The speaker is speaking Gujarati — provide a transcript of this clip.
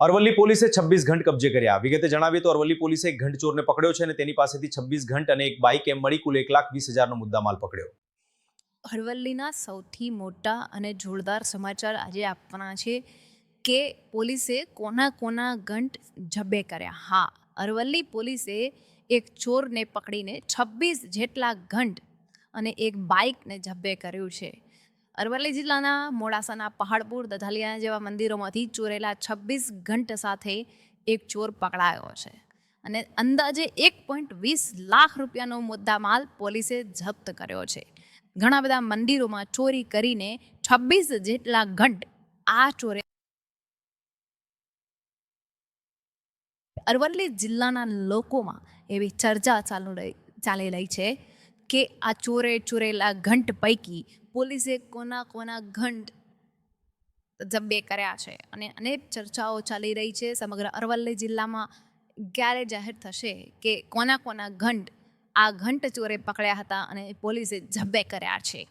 અરવલ્લી પોલીસે 26 ઘંટ કબજે કર્યા। વિગતે જણાવીએ તો અરવલ્લી પોલીસે એક ઘંટ ચોરને પકડ્યો છે અને તેની પાસેથી 26 ઘંટ અને એક બાઇક એમ મળી કુલ 1,20,000નો મુદ્દામાલ પકડ્યો। અરવલ્લીના સૌથી મોટા અને જોરદાર સમાચાર આજે આપવાના છે કે પોલીસે કોના ઘંટ જબ્બે કર્યા। હા, અરવલ્લી પોલીસે એક ચોરને પકડીને 26 જેટલા ઘંટ અને એક બાઇકને જબ્બે કર્યું છે। અરવલ્લી જિલ્લાના મોડાસાના પહાડપુર દધાલિયા જેવા મંદિરોમાંથી ચોરેલા 26 ઘંટ સાથે એક ચોર પકડાયો છે અને અંદાજે 1.20 લાખ રૂપિયાનો મુદ્દામાલ પોલીસે જપ્ત કર્યો છે। ઘણા બધા મંદિરોમાં ચોરી કરીને 26 જેટલા ઘંટ આ ચોરે। અરવલ્લી જિલ્લાના લોકોમાં એવી ચર્ચા ચાલી રહી છે કે આ ચોરેલા ઘંટ પૈકી પોલીસે કોના ઘંટ જબ્બે કર્યા છે અને અનેક ચર્ચાઓ ચાલી રહી છે। સમગ્ર અરવલ્લી જિલ્લામાં ક્યારે જાહેર થશે કે કોના ઘંટ આ ઘંટ ચોરે પકડ્યા હતા અને પોલીસે જબ્બે કર્યા છે।